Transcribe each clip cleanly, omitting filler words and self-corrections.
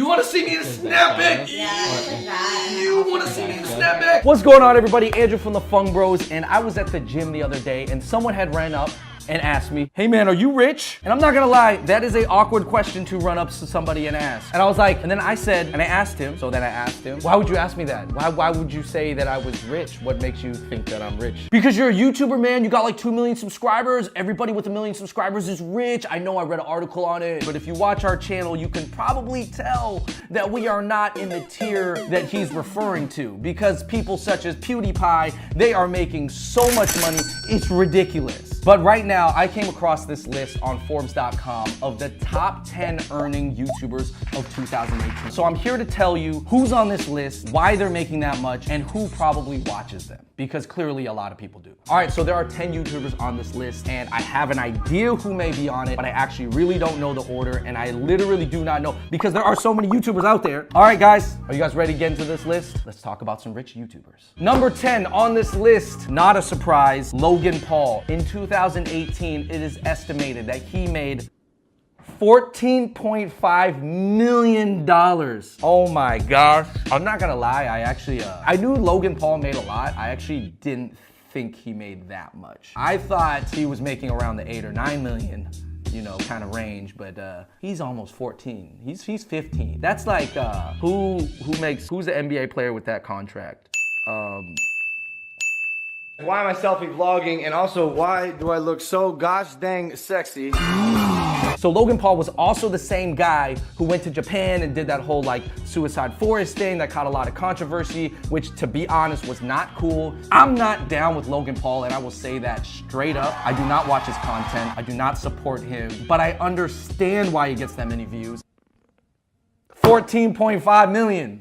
You want to see me in a snapback? Yeah, You want to see me in a snapback? What's going on, everybody? Andrew from the Fung Bros, and I was at the gym the other day, and someone had ran up and asked me, hey man, are you rich? And I'm not gonna lie, that is an awkward question to run up to somebody and ask. And I was like, and then I said, and I asked him, why would you ask me that? Why would you say that I was rich? What makes you think that I'm rich? Because you're a YouTuber, man, you got like 2 million subscribers. Everybody with 1 million subscribers is rich. I know, I read an article on it, but if you watch our channel, you can probably tell that we are not in the tier that he's referring to, because people such as PewDiePie, they are making so much money, it's ridiculous. But right now, I came across this list on Forbes.com of the top 10 earning YouTubers of 2018. So I'm here to tell you who's on this list, why they're making that much, and who probably watches them, because clearly a lot of people do. All right, so there are 10 YouTubers on this list, and I have an idea who may be on it, but I actually really don't know the order, and I literally do not know, because there are so many YouTubers out there. All right, guys, are you guys ready to get into this list? Let's talk about some rich YouTubers. Number 10 on this list, not a surprise, Logan Paul. In 2018, it is estimated that he made $14.5 million. Oh my gosh. I'm not gonna lie, I knew Logan Paul made a lot. I actually didn't think he made that much. I thought he was making around the 8 or 9 million, you know, kind of range, but he's almost 14. He's 15. That's like, who's the NBA player with that contract? Why am I selfie vlogging, and also why do I look so gosh dang sexy? So Logan Paul was also the same guy who went to Japan and did that whole like suicide forest thing that caught a lot of controversy, which to be honest was not cool. I'm not down with Logan Paul, and I will say that straight up. I do not watch his content. I do not support him, but I understand why he gets that many views. 14.5 million.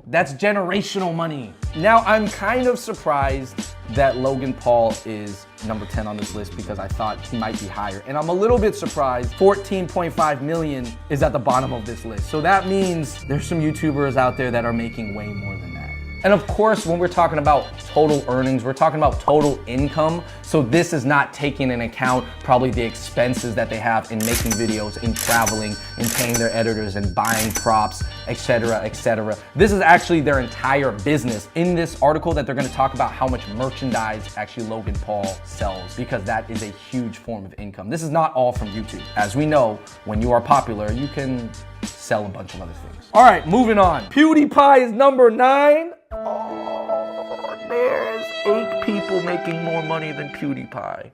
That's generational money. Now, I'm kind of surprised that Logan Paul is number 10 on this list, because I thought he might be higher. And I'm a little bit surprised 14.5 million is at the bottom of this list. So that means there's some YouTubers out there that are making way more than that. And of course, when we're talking about total earnings, we're talking about total income. So this is not taking into account probably the expenses that they have in making videos, in traveling, in paying their editors, and buying props, etc., etc. This is actually their entire business. In this article that they're gonna talk about how much merchandise actually Logan Paul sells, because that is a huge form of income. This is not all from YouTube. As we know, when you are popular, you can sell a bunch of other things. All right, moving on. PewDiePie is number 9. Oh, there's 8 people making more money than PewDiePie.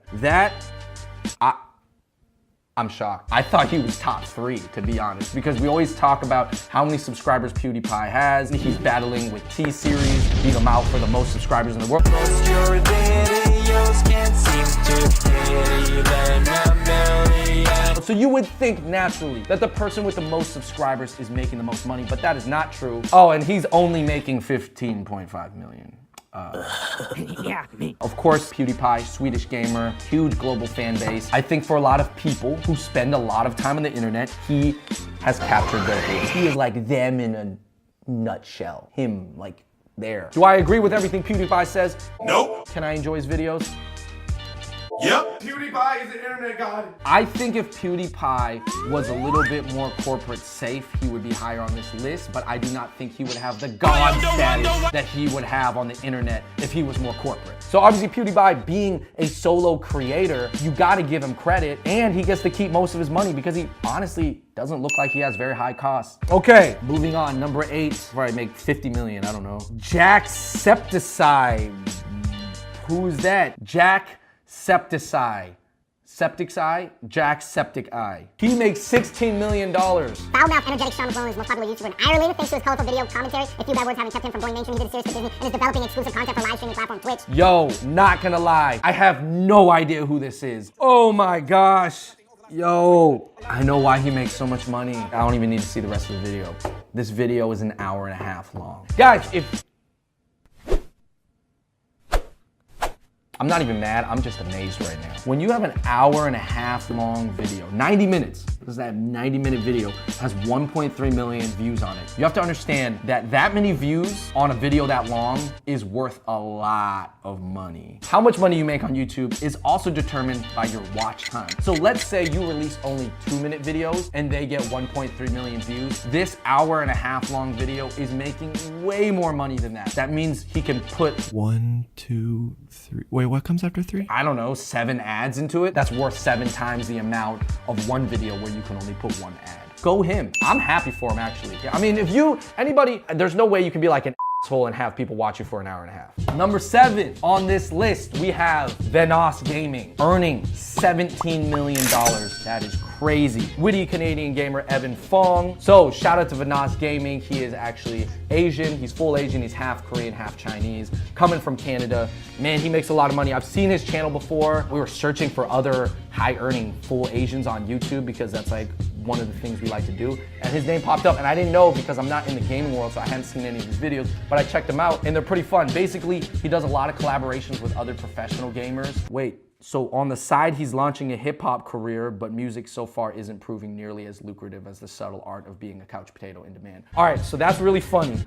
I'm shocked. I thought he was top 3, to be honest, because we always talk about how many subscribers PewDiePie has. He's battling with T-Series, beat him out for the most subscribers in the world. So you would think naturally that the person with the most subscribers is making the most money, but that is not true. Oh, and he's only making 15.5 million. Yeah. Of course, PewDiePie, Swedish gamer, huge global fan base. I think for a lot of people who spend a lot of time on the internet, he has captured their hate. He is like them in a nutshell. Him, like, there. Do I agree with everything PewDiePie says? Nope. Can I enjoy his videos? Yep. PewDiePie is an internet god. I think if PewDiePie was a little bit more corporate safe, he would be higher on this list, but I do not think he would have the god status that he would have on the internet if he was more corporate. So obviously PewDiePie being a solo creator, you gotta give him credit, and he gets to keep most of his money because he honestly doesn't look like he has very high costs. Okay, moving on, number 8, before I make 50 million, I don't know. Jacksepticeye. Who's that? Jacksepticeye. Septic Eye? Jacksepticeye. He makes $16 million. Foul-mouthed, energetic Sean McClellan is the most popular YouTuber in Ireland. Thanks to his colorful video commentary, a few bad words haven't kept him from going mainstream. He did a series for Disney and is developing exclusive content for live streaming platform Twitch. Yo, not gonna lie, I have no idea who this is. Oh my gosh. Yo, I know why he makes so much money. I don't even need to see the rest of the video. This video is an hour and a half long. Guys, I'm not even mad, I'm just amazed right now. When you have an hour and a half long video, 90 minutes, this is that 90-minute video, has 1.3 million views on it. You have to understand that that many views on a video that long is worth a lot of money. How much money you make on YouTube is also determined by your watch time. So let's say you release only 2-minute videos and they get 1.3 million views. This hour and a half long video is making way more money than that. That means he can put 1, 2, 3. Wait, what comes after 3? I don't know, 7 ads into it. That's worth 7 times the amount of one video where you can only put 1 ad. Go him. I'm happy for him, actually. I mean, if anybody, there's no way you can be like an asshole and have people watch you for an hour and a half. Number 7 on this list, we have Venos Gaming, earning $17 million. That is crazy. Witty Canadian gamer Evan Fong. So shout out to Venos Gaming. He is actually Asian. He's full Asian. He's half Korean, half Chinese. Coming from Canada. Man, he makes a lot of money. I've seen his channel before. We were searching for other high earning full Asians on YouTube because that's like one of the things we like to do. And his name popped up and I didn't know because I'm not in the gaming world, so I hadn't seen any of his videos, but I checked them out and they're pretty fun. Basically, he does a lot of collaborations with other professional gamers. Wait, so on the side, he's launching a hip hop career, but music so far isn't proving nearly as lucrative as the subtle art of being a couch potato in demand. All right, so that's really funny.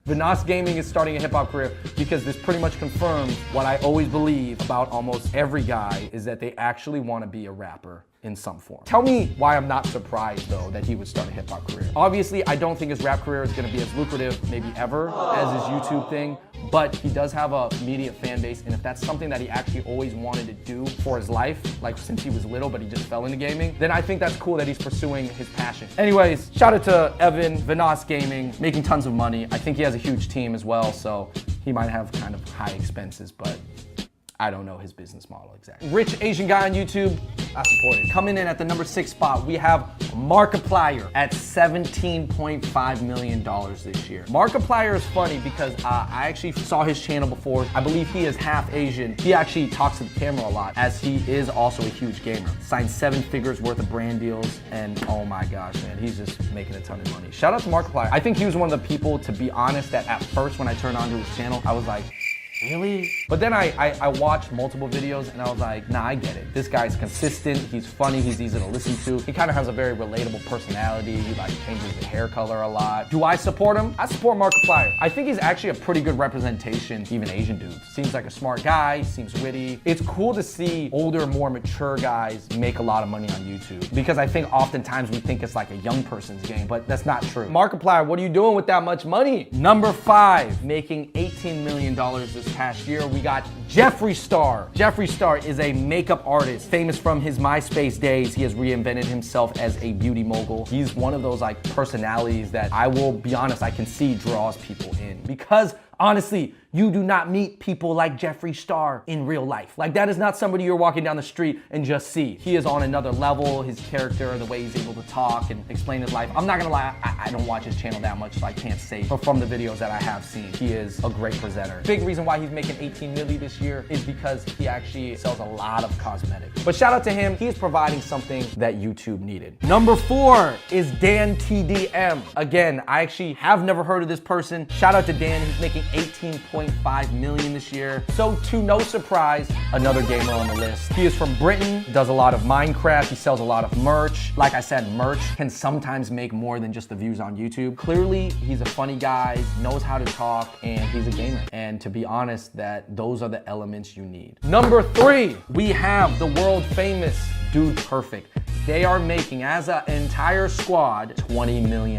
Venos Gaming is starting a hip hop career because this pretty much confirms what I always believe about almost every guy is that they actually want to be a rapper in some form. Tell me why I'm not surprised though that he would start a hip hop career. Obviously, I don't think his rap career is gonna be as lucrative, maybe ever, as his YouTube thing, but he does have a immediate fan base, and if that's something that he actually always wanted to do for his life, like since he was little, but he just fell into gaming, then I think that's cool that he's pursuing his passion. Anyways, shout out to Evan, Venos Gaming, making tons of money. I think he has a huge team as well, so he might have kind of high expenses, but I don't know his business model exactly. Rich Asian guy on YouTube, I support it. Coming in at the number 6 spot, we have Markiplier at $17.5 million this year. Markiplier is funny because I actually saw his channel before. I believe he is half Asian. He actually talks to the camera a lot as he is also a huge gamer. Signed 7 figures worth of brand deals and oh my gosh, man, he's just making a ton of money. Shout out to Markiplier. I think he was one of the people, to be honest, that at first when I turned onto his channel, I was like, really? But then I watched multiple videos and I was like, nah, I get it. This guy's consistent, he's funny, he's easy to listen to. He kind of has a very relatable personality. He like changes his hair color a lot. Do I support him? I support Markiplier. I think he's actually a pretty good representation, even Asian dudes. Seems like a smart guy, seems witty. It's cool to see older, more mature guys make a lot of money on YouTube because I think oftentimes we think it's like a young person's game, but that's not true. Markiplier, what are you doing with that much money? Number 5, making $18 million this past year, we got Jeffree Star. Jeffree Star is a makeup artist, famous from his MySpace days. He has reinvented himself as a beauty mogul. He's one of those like personalities that I will be honest, I can see draws people in because honestly, you do not meet people like Jeffree Star in real life. Like that is not somebody you're walking down the street and just see. He is on another level, his character, the way he's able to talk and explain his life. I'm not gonna lie, I don't watch his channel that much, so I can't say, but from the videos that I have seen, he is a great presenter. Big reason why he's making 18 million this year is because he actually sells a lot of cosmetics. But shout out to him, he's providing something that YouTube needed. Number 4 is Dan TDM. Again, I actually have never heard of this person. Shout out to Dan, he's making 18.5 million this year. So to no surprise, another gamer on the list. He is from Britain, does a lot of Minecraft, he sells a lot of merch. Like I said, merch can sometimes make more than just the views on YouTube. Clearly, he's a funny guy, knows how to talk, and he's a gamer. And to be honest, those are the elements you need. Number 3, we have the world famous Dude Perfect. They are making, as an entire squad, $20 million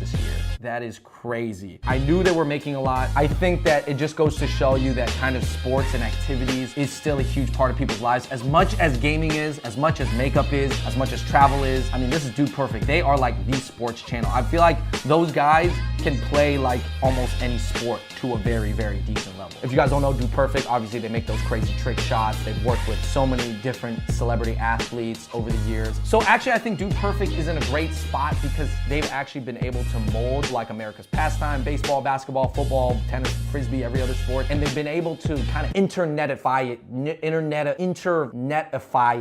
this year. That is crazy. I knew they were making a lot. I think that it just goes to show you that kind of sports and activities is still a huge part of people's lives. As much as gaming is, as much as makeup is, as much as travel is. I mean, this is Dude Perfect. They are like the sports channel. I feel like those guys can play like almost any sport to a very, very decent level. If you guys don't know Dude Perfect, obviously they make those crazy trick shots. They've worked with so many different celebrity athletes over the years. So actually, I think Dude Perfect is in a great spot because they've actually been able to mold like America's pastime, baseball, basketball, football, tennis, frisbee, every other sport, and they've been able to kind of internetify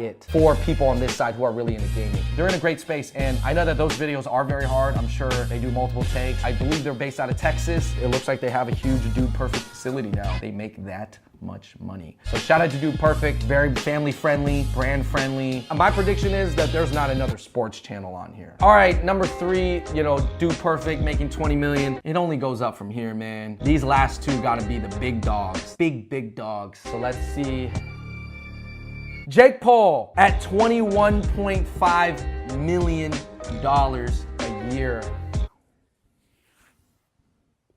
it for people on this side who are really into gaming. They're in a great space, and I know that those videos are very hard. I'm sure they do multiple takes. I believe they're based out of Texas. It looks like they have a huge Dude Perfect facility now. They make that much money. So shout out to Dude Perfect, very family friendly, brand friendly. My prediction is that there's not another sports channel on here. All right, number 3, you know, Dude Perfect making 20 million. It only goes up from here, man. These last two gotta be the big dogs. Big dogs. So let's see. Jake Paul at $21.5 million a year.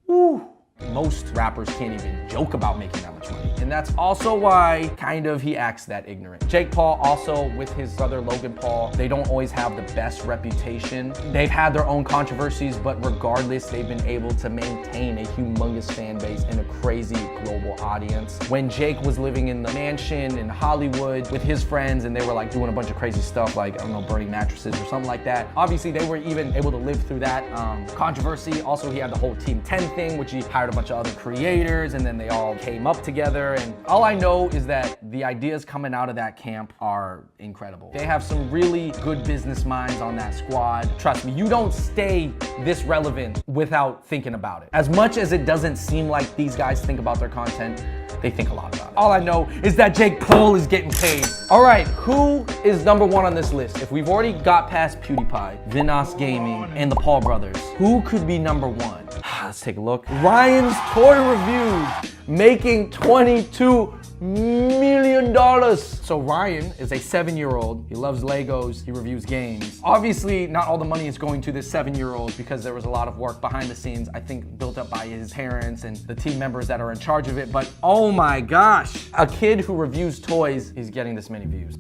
Woo. Most rappers can't even joke about making that much money. And that's also why kind of he acts that ignorant. Jake Paul also with his brother Logan Paul, they don't always have the best reputation. They've had their own controversies, but regardless, they've been able to maintain a humongous fan base and a crazy global audience. When Jake was living in the mansion in Hollywood with his friends and they were like doing a bunch of crazy stuff like, I don't know, burning mattresses or something like that. Obviously, they were even able to live through that controversy. Also, he had the whole Team 10 thing, which he hired a bunch of other creators and then they all came up together. And all I know is that the ideas coming out of that camp are incredible. They have some really good business minds on that squad. Trust me, you don't stay this relevant without thinking about it. As much as it doesn't seem like these guys think about their content, they think a lot about it. All I know is that Jake Paul is getting paid. All right, who is number 1 on this list? If we've already got past PewDiePie, Vinos Gaming, and the Paul brothers, who could be number 1? Let's take a look. Ryan's Toy Reviews, making $22 million. So Ryan is a 7-year-old. He loves Legos. He reviews games. Obviously, not all the money is going to this 7-year-old because there was a lot of work behind the scenes, I think built up by his parents and the team members that are in charge of it. But oh my gosh, a kid who reviews toys is getting this many views.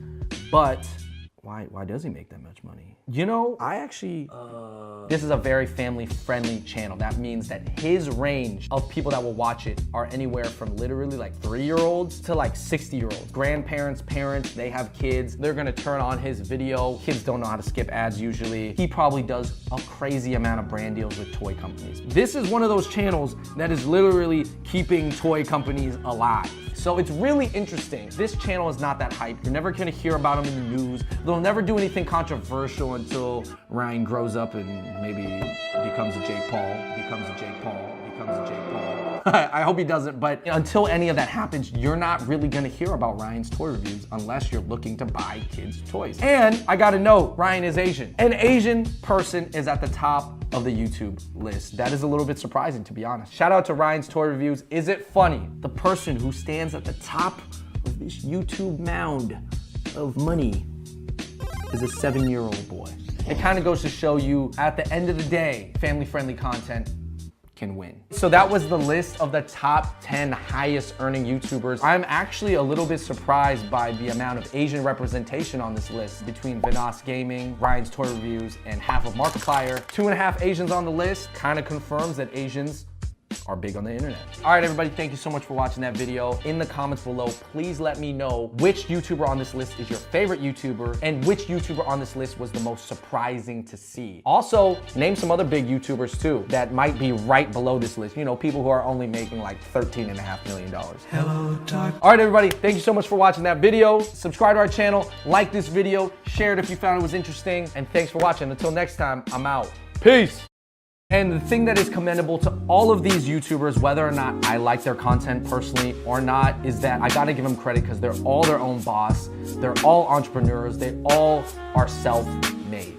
But why does he make that much money? You know, I actually, this is a very family-friendly channel. That means that his range of people that will watch it are anywhere from literally like 3-year-olds to like 60-year-olds. Grandparents, parents, they have kids. They're gonna turn on his video. Kids don't know how to skip ads usually. He probably does a crazy amount of brand deals with toy companies. This is one of those channels that is literally keeping toy companies alive. So it's really interesting. This channel is not that hype. You're never gonna hear about him in the news. They'll never do anything controversial until Ryan grows up and maybe becomes a Jake Paul, becomes a Jake Paul, becomes a Jake Paul. I hope he doesn't, but until any of that happens, you're not really gonna hear about Ryan's toy reviews unless you're looking to buy kids' toys. And I gotta note, Ryan is Asian. An Asian person is at the top of the YouTube list. That is a little bit surprising, to be honest. Shout out to Ryan's Toy Reviews. Is it funny? The person who stands at the top of this YouTube mound of money is a 7-year-old boy. It kind of goes to show you, at the end of the day, family-friendly content can win. So that was the list of the top 10 highest earning YouTubers. I'm actually a little bit surprised by the amount of Asian representation on this list between Vinos Gaming, Ryan's Toy Reviews, and half of Markiplier. 2.5 Asians on the list kind of confirms that Asians are big on the internet. All right, everybody, thank you so much for watching that video. In the comments below, please let me know which YouTuber on this list is your favorite YouTuber and which YouTuber on this list was the most surprising to see. Also, name some other big YouTubers too that might be right below this list. You know, people who are only making like $13.5 million. Hello, Doc. All right, everybody, thank you so much for watching that video. Subscribe to our channel, like this video, share it if you found it was interesting, and thanks for watching. Until next time, I'm out. Peace. And the thing that is commendable to all of these YouTubers, whether or not I like their content personally or not, is that I gotta give them credit because they're all their own boss. They're all entrepreneurs. They all are self-made.